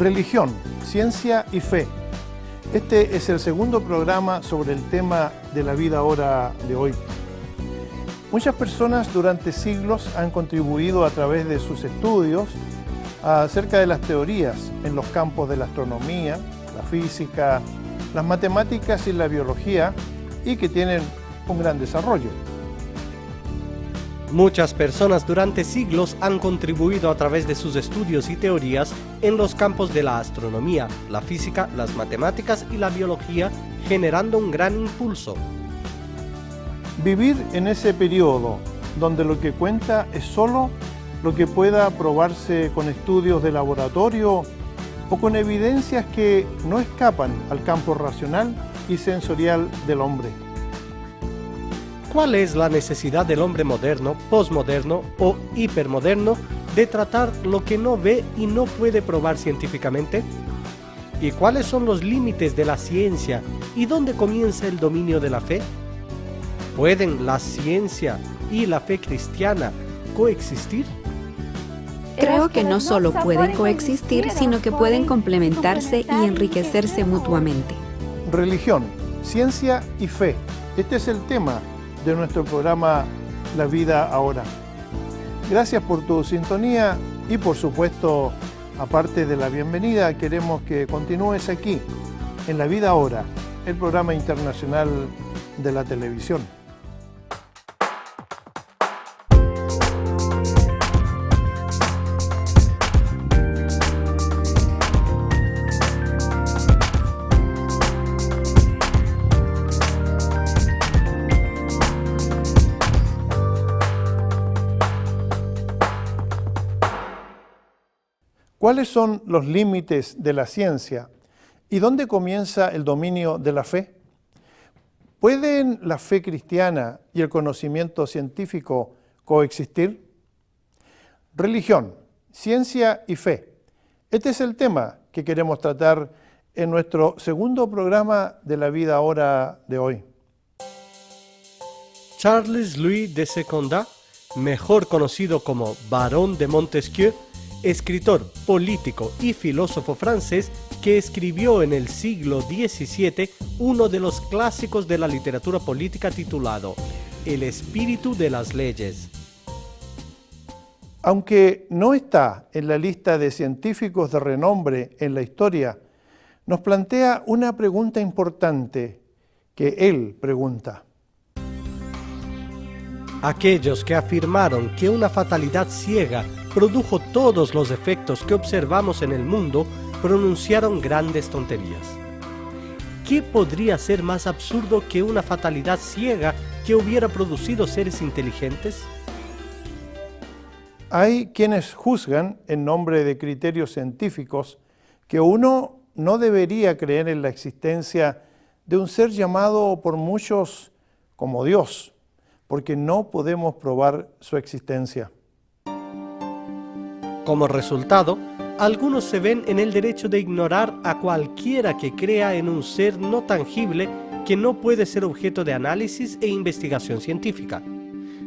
Religión, ciencia y fe. Este es el segundo programa sobre el tema de la vida ahora de hoy. Muchas personas durante siglos han contribuido a través de sus estudios acerca de las teorías en los campos de la astronomía, la física, las matemáticas y la biología, y que tienen un gran desarrollo. Muchas personas durante siglos han contribuido a través de sus estudios y teorías en los campos de la astronomía, la física, las matemáticas y la biología, generando un gran impulso. Vivir en ese periodo donde lo que cuenta es solo lo que pueda probarse con estudios de laboratorio o con evidencias que no escapan al campo racional y sensorial del hombre. ¿Cuál es la necesidad del hombre moderno, posmoderno o hipermoderno de tratar lo que no ve y no puede probar científicamente? ¿Y cuáles son los límites de la ciencia y dónde comienza el dominio de la fe? ¿Pueden la ciencia y la fe cristiana coexistir? Creo que no solo pueden coexistir, sino que pueden complementarse y enriquecerse mutuamente. Religión, ciencia y fe. Este es el tema de nuestro programa La Vida Ahora. Gracias por tu sintonía y, por supuesto, aparte de la bienvenida, queremos que continúes aquí en La Vida Ahora, el programa internacional de la televisión. ¿Cuáles son los límites de la ciencia y dónde comienza el dominio de la fe? ¿Pueden la fe cristiana y el conocimiento científico coexistir? Religión, ciencia y fe. Este es el tema que queremos tratar en nuestro segundo programa de La Vida Ahora de hoy. Charles Louis de Secondat, mejor conocido como Barón de Montesquieu, escritor, político y filósofo francés que escribió en el siglo XVII uno de los clásicos de la literatura política titulado El espíritu de las leyes. Aunque no está en la lista de científicos de renombre en la historia, nos plantea una pregunta importante que él pregunta. Aquellos que afirmaron que una fatalidad ciega produjo todos los efectos que observamos en el mundo pronunciaron grandes tonterías. ¿Qué podría ser más absurdo que una fatalidad ciega que hubiera producido seres inteligentes? Hay quienes juzgan en nombre de criterios científicos que uno no debería creer en la existencia de un ser llamado por muchos como Dios, porque no podemos probar su existencia. Como resultado, algunos se ven en el derecho de ignorar a cualquiera que crea en un ser no tangible que no puede ser objeto de análisis e investigación científica.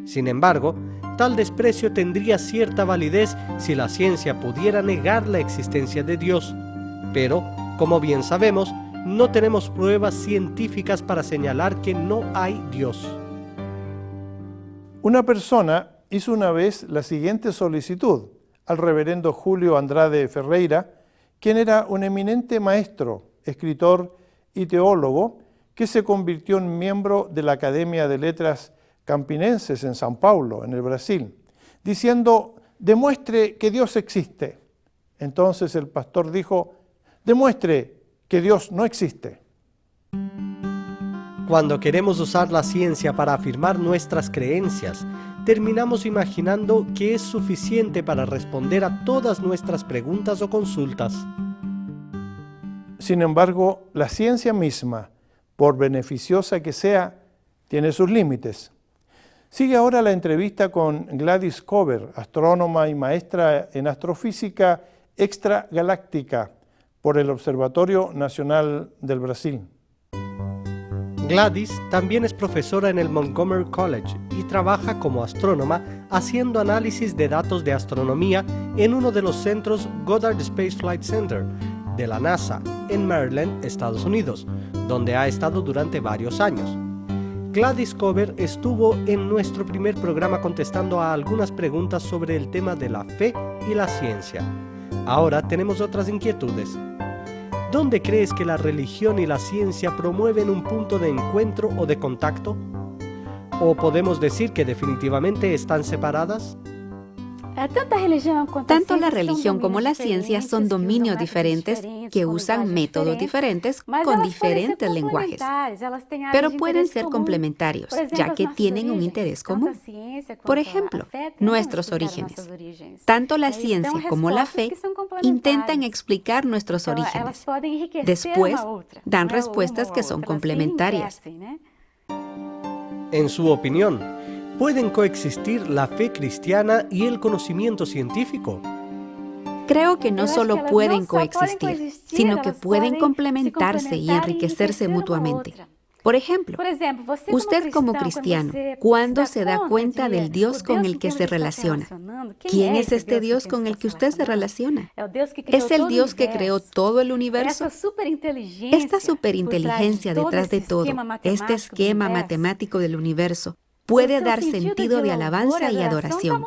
Sin embargo, tal desprecio tendría cierta validez si la ciencia pudiera negar la existencia de Dios, pero, como bien sabemos, no tenemos pruebas científicas para señalar que no hay Dios. Una persona hizo una vez la siguiente solicitud al reverendo Julio Andrade Ferreira, quien era un eminente maestro, escritor y teólogo que se convirtió en miembro de la Academia de Letras Campinenses en São Paulo, en el Brasil, diciendo: demuestre que Dios existe. Entonces el pastor dijo: demuestre que Dios no existe. Cuando queremos usar la ciencia para afirmar nuestras creencias, terminamos imaginando que es suficiente para responder a todas nuestras preguntas o consultas. Sin embargo, la ciencia misma, por beneficiosa que sea, tiene sus límites. Sigue ahora la entrevista con Gladys Cover, astrónoma y maestra en astrofísica extragaláctica por el Observatorio Nacional del Brasil. Gladys también es profesora en el Montgomery College y trabaja como astrónoma haciendo análisis de datos de astronomía en uno de los centros Goddard Space Flight Center de la NASA en Maryland, Estados Unidos, donde ha estado durante varios años. Gladys Cover estuvo en nuestro primer programa contestando a algunas preguntas sobre el tema de la fe y la ciencia. Ahora tenemos otras inquietudes. ¿Dónde crees que la religión y la ciencia promueven un punto de encuentro o de contacto? ¿O podemos decir que definitivamente están separadas? Tanto la religión como la ciencia son dominios diferentes que usan métodos diferentes con diferentes lenguajes, pero pueden ser complementarios, ya que tienen un interés común. Por ejemplo, nuestros orígenes. Tanto la ciencia como la fe intentan explicar nuestros orígenes. Después, dan respuestas que son complementarias. En su opinión, ¿pueden coexistir la fe cristiana y el conocimiento científico? Creo que no solo pueden coexistir, sino que pueden complementarse y enriquecerse mutuamente. Por ejemplo, usted como cristiano, ¿cuándo se da cuenta del Dios con el que se relaciona? ¿Quién es este Dios con el que usted se relaciona? ¿Es el Dios que creó todo el universo? Esta superinteligencia detrás de todo, este esquema matemático del universo, puede dar sentido de alabanza y adoración.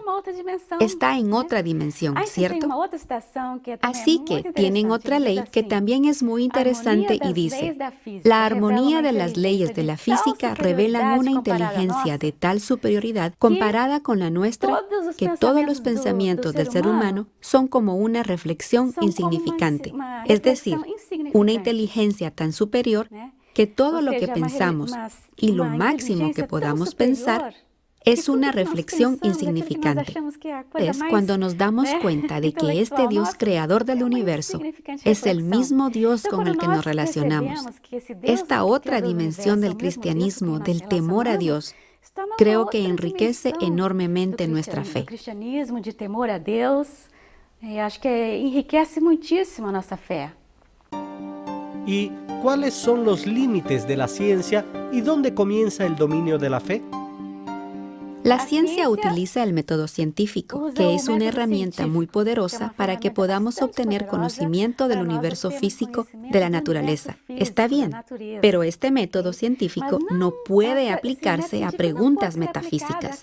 Está en otra dimensión, ¿cierto? Así que tienen otra ley que también es muy interesante y dice, la armonía de las leyes de la física revelan una inteligencia de tal superioridad comparada con la nuestra que todos los pensamientos del ser humano son como una reflexión insignificante, es decir, una inteligencia tan superior que todo lo que pensamos y lo máximo que podamos pensar es una reflexión insignificante. Es cuando nos damos cuenta de que este Dios creador del universo es el mismo Dios con el que nos relacionamos. Esta otra dimensión del cristianismo, del temor a Dios, creo que enriquece enormemente nuestra fe. Acho que enriquece muitíssimo a nossa fé. ¿Y cuáles son los límites de la ciencia y dónde comienza el dominio de la fe? La ciencia utiliza el método científico, que es una herramienta muy poderosa para que podamos obtener conocimiento del universo físico de la naturaleza. Está bien, pero este método científico no puede aplicarse a preguntas metafísicas.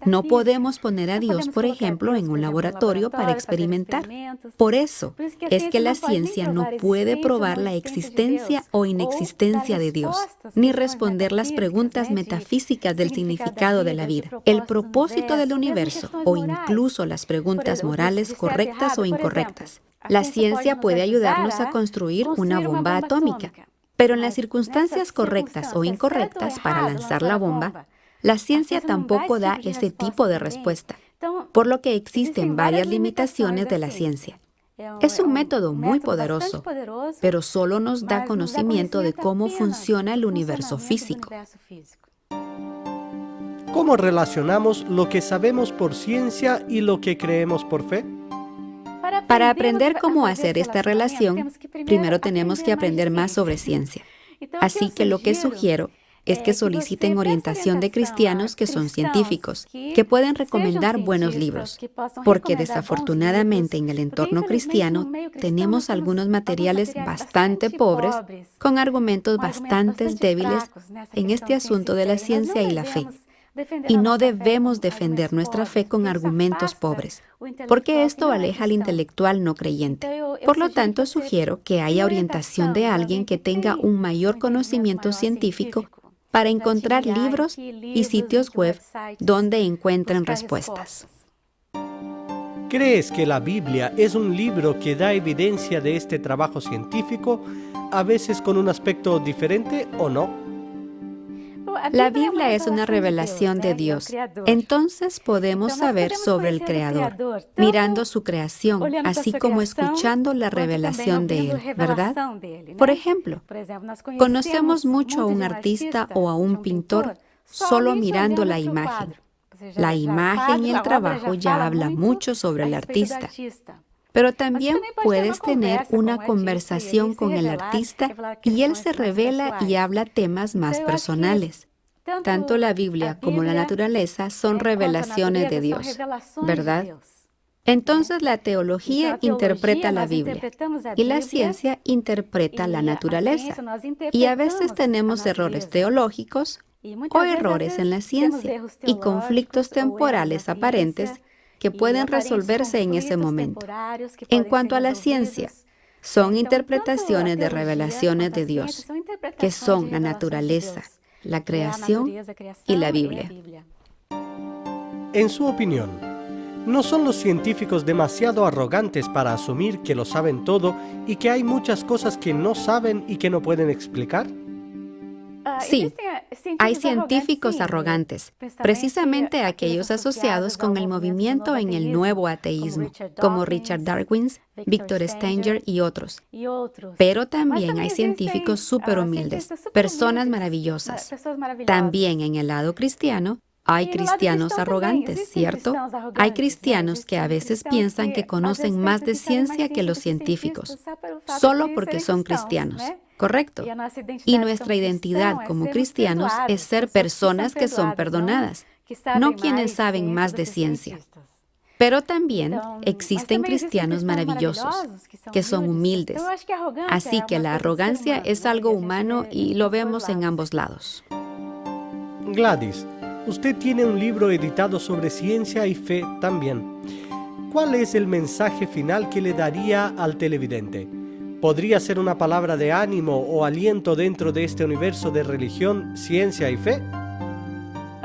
No podemos poner a Dios, por ejemplo, en un laboratorio para experimentar. Por eso es que la ciencia no puede probar la existencia o inexistencia de Dios, ni responder las preguntas metafísicas del significado de la vida, el propósito del universo o incluso las preguntas morales correctas o incorrectas. La ciencia puede ayudarnos a construir una bomba atómica, pero en las circunstancias correctas o incorrectas para lanzar la bomba, la ciencia tampoco da ese tipo de respuesta, por lo que existen varias limitaciones de la ciencia. Es un método muy poderoso, pero solo nos da conocimiento de cómo funciona el universo físico. ¿Cómo relacionamos lo que sabemos por ciencia y lo que creemos por fe? Para aprender cómo hacer esta relación, primero tenemos que aprender más sobre ciencia. Así que lo que sugiero es que soliciten orientación de cristianos que son científicos, que pueden recomendar buenos libros, porque desafortunadamente en el entorno cristiano tenemos algunos materiales bastante pobres, con argumentos bastante débiles en este asunto de la ciencia y la fe. Y no debemos defender nuestra fe con argumentos pobres, porque esto aleja al intelectual no creyente. Por lo tanto, sugiero que haya orientación de alguien que tenga un mayor conocimiento científico para encontrar libros y sitios web donde encuentren respuestas. ¿Crees que la Biblia es un libro que da evidencia de este trabajo científico, a veces con un aspecto diferente o no? La Biblia es una revelación de Dios. Entonces podemos saber sobre el Creador, mirando su creación, así como escuchando la revelación de Él, ¿verdad? Por ejemplo, conocemos mucho a un artista o a un pintor solo mirando la imagen. La imagen y el trabajo ya habla mucho sobre el artista. Pero también puedes tener una conversación con el artista y él se revela y habla temas más personales. Tanto la Biblia como la naturaleza son revelaciones de Dios, ¿verdad? Entonces la teología interpreta la Biblia y la ciencia interpreta la naturaleza. Y a veces tenemos errores teológicos o errores en la ciencia y conflictos temporales aparentes que pueden resolverse en ese momento. En cuanto a la ciencia, son interpretaciones de revelaciones de Dios, que son la naturaleza, la creación y la Biblia. En su opinión, ¿no son los científicos demasiado arrogantes para asumir que lo saben todo y que hay muchas cosas que no saben y que no pueden explicar? Sí, hay científicos arrogantes, precisamente aquellos asociados con el movimiento en el nuevo ateísmo, como Richard Dawkins, Victor Stenger y otros. Pero también hay científicos súper humildes, personas maravillosas. También en el lado cristiano, hay cristianos arrogantes, ¿cierto? Hay cristianos que a veces piensan que conocen más de ciencia que los científicos, solo porque son cristianos, ¿correcto? Y nuestra identidad como cristianos es ser personas que son perdonadas, no quienes saben más de ciencia. Pero también existen cristianos maravillosos, que son humildes. Así que la arrogancia es algo humano y lo vemos en ambos lados. Gladys, usted tiene un libro editado sobre ciencia y fe también. ¿Cuál es el mensaje final que le daría al televidente? ¿Podría ser una palabra de ánimo o aliento dentro de este universo de religión, ciencia y fe?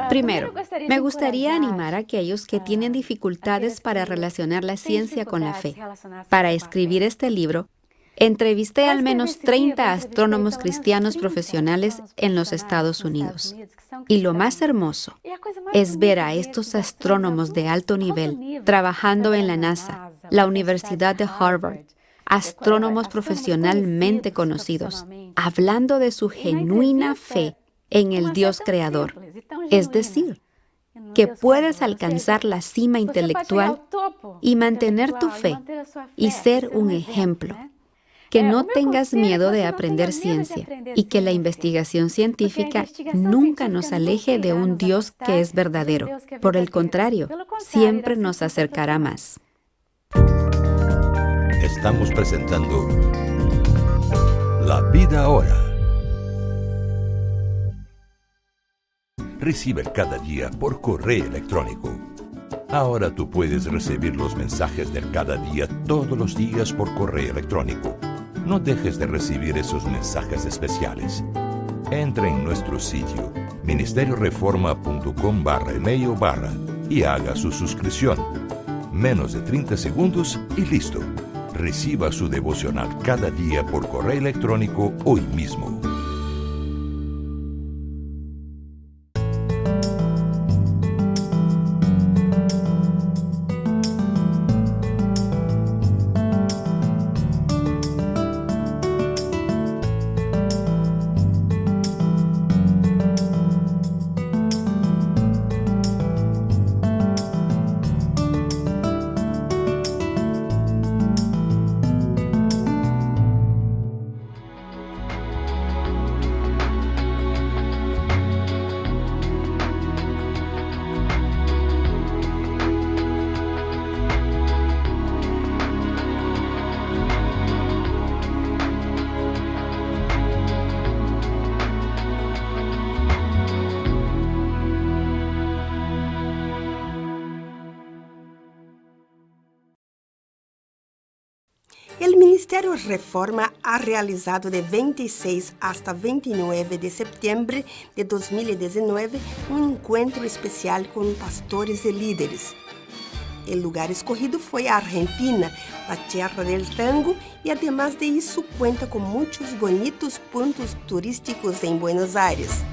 Primero, me gustaría animar a aquellos que tienen dificultades para relacionar la ciencia con la fe. Para escribir este libro, entrevisté al menos 30 astrónomos cristianos profesionales en los Estados Unidos. Y lo más hermoso es ver a estos astrónomos de alto nivel trabajando en la NASA, la Universidad de Harvard, astrónomos profesionalmente conocidos, hablando de su genuina fe en el Dios creador. Es decir, que puedes alcanzar la cima intelectual y mantener tu fe y ser un ejemplo. Que no tengas miedo de aprender ciencia y que la investigación científica nunca nos aleje de un Dios que es verdadero. Por el contrario, siempre nos acercará más. Estamos presentando La Vida Ahora. Recibe cada día por correo electrónico. Ahora tú puedes recibir los mensajes del cada día todos los días por correo electrónico. No dejes de recibir esos mensajes especiales. Entre en nuestro sitio ministerioreforma.com/email/ y haga su suscripción. Menos de 30 segundos y listo. Reciba su devocional cada día por correo electrónico hoy mismo. El Ministerio Reforma ha realizado de 26 hasta 29 de septiembre de 2019 un encuentro especial con pastores y líderes. El lugar escogido fue Argentina, la tierra del tango, y además de eso cuenta con muchos bonitos puntos turísticos en Buenos Aires.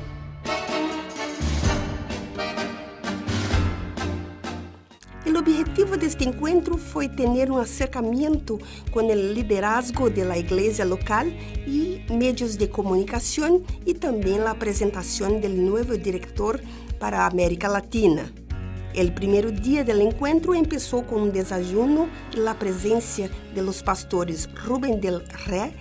El objetivo de este encuentro fue tener un acercamiento con el liderazgo de la iglesia local y medios de comunicación y también la presentación del nuevo director para América Latina. El primer día del encuentro empezó con un desayuno y la presencia de los pastores Rubén del Rey,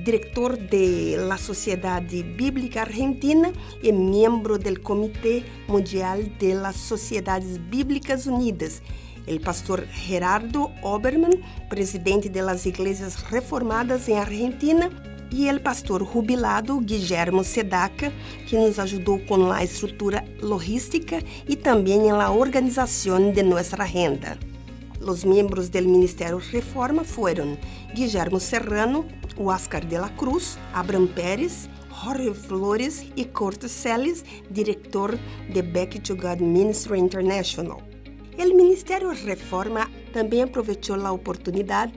director de la Sociedad Bíblica Argentina y miembro del Comité Mundial de las Sociedades Bíblicas Unidas, el pastor Gerardo Oberman, presidente de las Iglesias Reformadas en Argentina, y el pastor jubilado Guillermo Sedaca, que nos ayudó con la estructura logística y también en la organización de nuestra agenda. Los miembros del Ministerio Reforma fueron Guillermo Serrano, Huáscar de la Cruz, Abraham Pérez, Jorge Flores y Kurt Celis, director de Back to God Ministry International. El Ministerio Reforma también aprovechó la oportunidad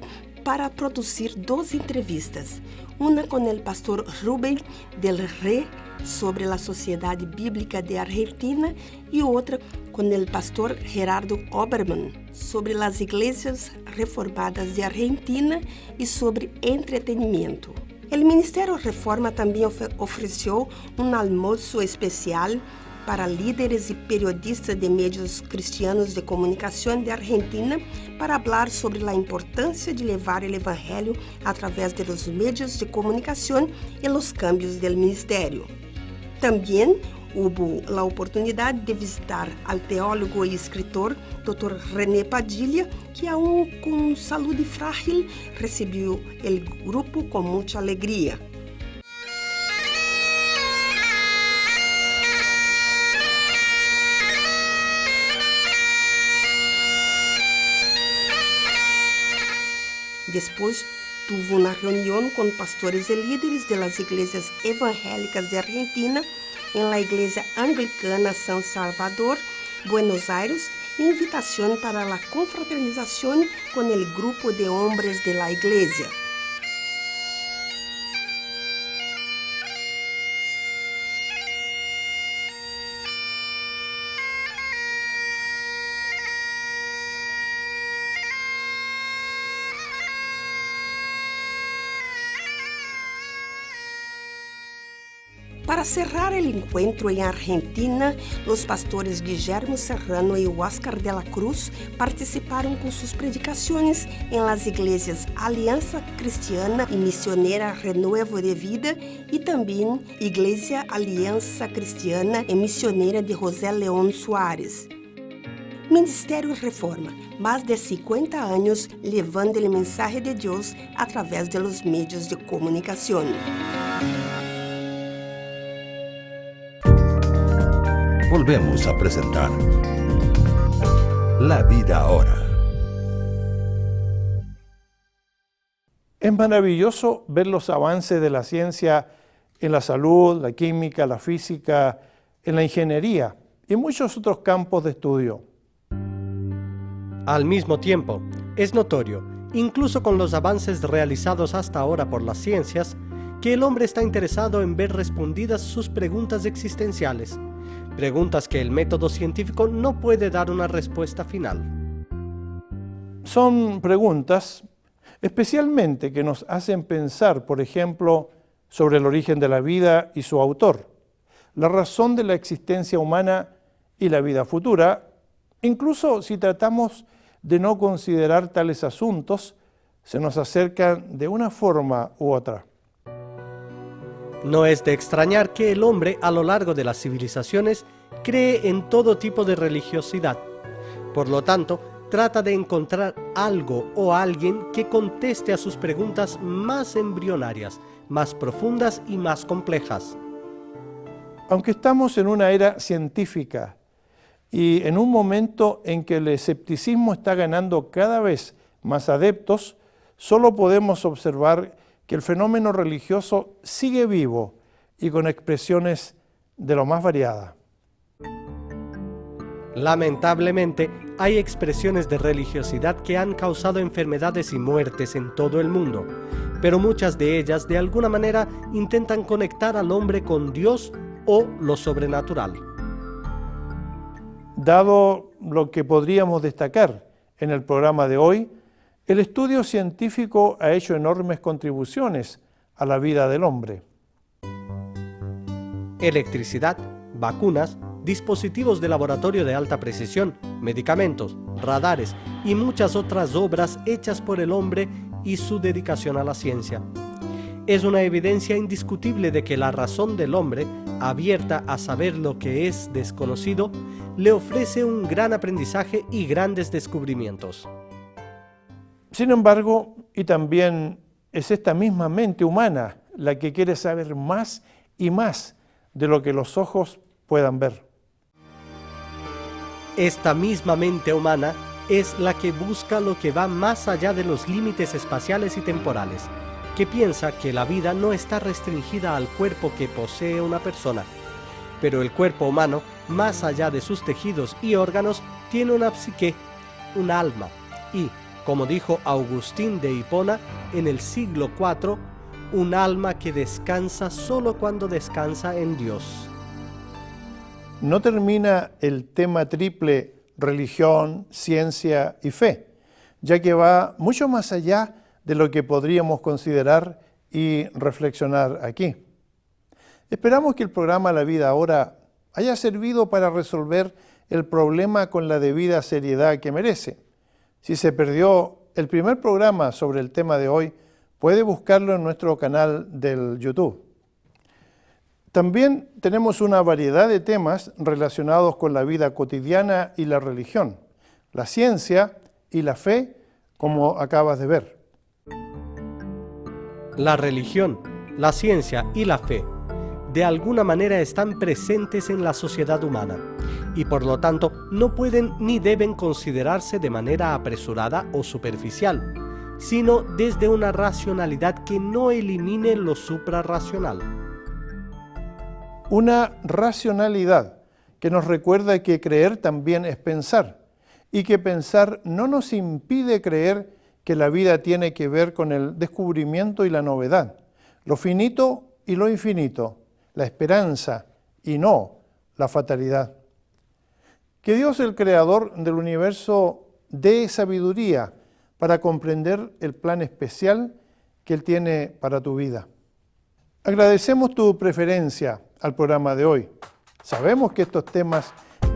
para producir 2 entrevistas, una con el pastor Rubén del Rey sobre la Sociedad Bíblica de Argentina y otra con el pastor Gerardo Oberman sobre las Iglesias Reformadas de Argentina y sobre entretenimiento. El Ministerio Reforma también ofreció un almuerzo especial para líderes y periodistas de medios cristianos de comunicación de Argentina para hablar sobre la importancia de llevar el Evangelio a través de los medios de comunicación y los cambios del ministerio. También hubo la oportunidad de visitar al teólogo y escritor Dr. René Padilla, que aún con salud frágil recibió el grupo con mucha alegría. Después tuvo una reunión con pastores y líderes de las iglesias evangélicas de Argentina en la Iglesia Anglicana San Salvador, Buenos Aires, invitación para la confraternización con el grupo de hombres de la iglesia. Para cerrar el encuentro en Argentina, los pastores Guillermo Serrano y Huáscar de la Cruz participaron con sus predicaciones en las iglesias Alianza Cristiana y Misionera Renuevo de Vida y también Iglesia Alianza Cristiana y Misionera de José León Suárez. Ministerio Reforma, más de 50 años llevando el mensaje de Dios a través de los medios de comunicación. Volvemos a presentar La Vida Ahora. Es maravilloso ver los avances de la ciencia en la salud, la química, la física, en la ingeniería y muchos otros campos de estudio. Al mismo tiempo, es notorio, incluso con los avances realizados hasta ahora por las ciencias, que el hombre está interesado en ver respondidas sus preguntas existenciales, preguntas que el método científico no puede dar una respuesta final. Son preguntas especialmente que nos hacen pensar, por ejemplo, sobre el origen de la vida y su autor, la razón de la existencia humana y la vida futura, incluso si tratamos de no considerar tales asuntos, se nos acercan de una forma u otra. No es de extrañar que el hombre a lo largo de las civilizaciones cree en todo tipo de religiosidad. Por lo tanto, trata de encontrar algo o alguien que conteste a sus preguntas más embrionarias, más profundas y más complejas. Aunque estamos en una era científica y en un momento en que el escepticismo está ganando cada vez más adeptos, solo podemos observar que el fenómeno religioso sigue vivo y con expresiones de lo más variadas. Lamentablemente, hay expresiones de religiosidad que han causado enfermedades y muertes en todo el mundo, pero muchas de ellas de alguna manera intentan conectar al hombre con Dios o lo sobrenatural. Dado lo que podríamos destacar en el programa de hoy, el estudio científico ha hecho enormes contribuciones a la vida del hombre. Electricidad, vacunas, dispositivos de laboratorio de alta precisión, medicamentos, radares y muchas otras obras hechas por el hombre y su dedicación a la ciencia. es una evidencia indiscutible de que la razón del hombre, abierta a saber lo que es desconocido, le ofrece un gran aprendizaje y grandes descubrimientos. Sin embargo, y también es esta misma mente humana la que quiere saber más y más de lo que los ojos puedan ver. Esta misma mente humana es la que busca lo que va más allá de los límites espaciales y temporales, que piensa que la vida no está restringida al cuerpo que posee una persona, pero el cuerpo humano, más allá de sus tejidos y órganos, tiene una psique, un alma, y, como dijo Agustín de Hipona en el siglo IV, un alma que descansa solo cuando descansa en Dios. No termina el tema triple religión, ciencia y fe, ya que va mucho más allá de lo que podríamos considerar y reflexionar aquí. Esperamos que el programa La Vida Ahora haya servido para resolver el problema con la debida seriedad que merece. Si se perdió el primer programa sobre el tema de hoy, puede buscarlo en nuestro canal del YouTube. También tenemos una variedad de temas relacionados con la vida cotidiana y la religión, la ciencia y la fe, como acabas de ver. La religión, la ciencia y la fe, de alguna manera están presentes en la sociedad humana y por lo tanto no pueden ni deben considerarse de manera apresurada o superficial, sino desde una racionalidad que no elimine lo suprarracional. Una racionalidad que nos recuerda que creer también es pensar y que pensar no nos impide creer que la vida tiene que ver con el descubrimiento y la novedad, lo finito y lo infinito, la esperanza y no la fatalidad. Que Dios, el creador del universo, dé sabiduría para comprender el plan especial que Él tiene para tu vida. Agradecemos tu preferencia al programa de hoy. Sabemos que estos temas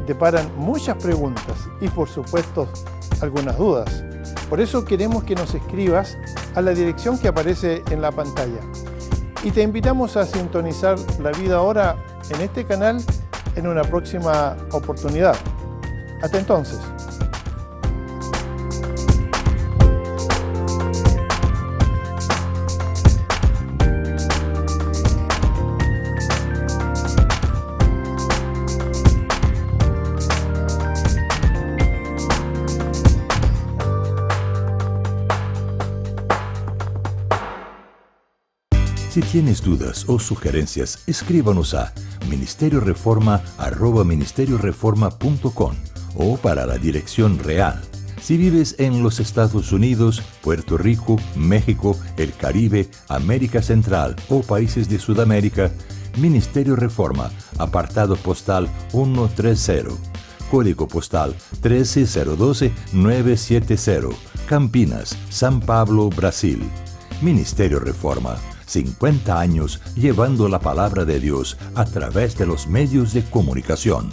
deparan muchas preguntas y, por supuesto, algunas dudas. Por eso queremos que nos escribas a la dirección que aparece en la pantalla. Y te invitamos a sintonizar La Vida Ahora en este canal en una próxima oportunidad. Hasta entonces. Si tienes dudas o sugerencias, escríbanos a ministerioreforma@ministerioreforma.com o para la dirección real. Si vives en los Estados Unidos, Puerto Rico, México, el Caribe, América Central o países de Sudamérica, Ministerio Reforma, apartado postal 130, código postal 13012-970, Campinas, San Pablo, Brasil. Ministerio Reforma, 50 años llevando la palabra de Dios a través de los medios de comunicación.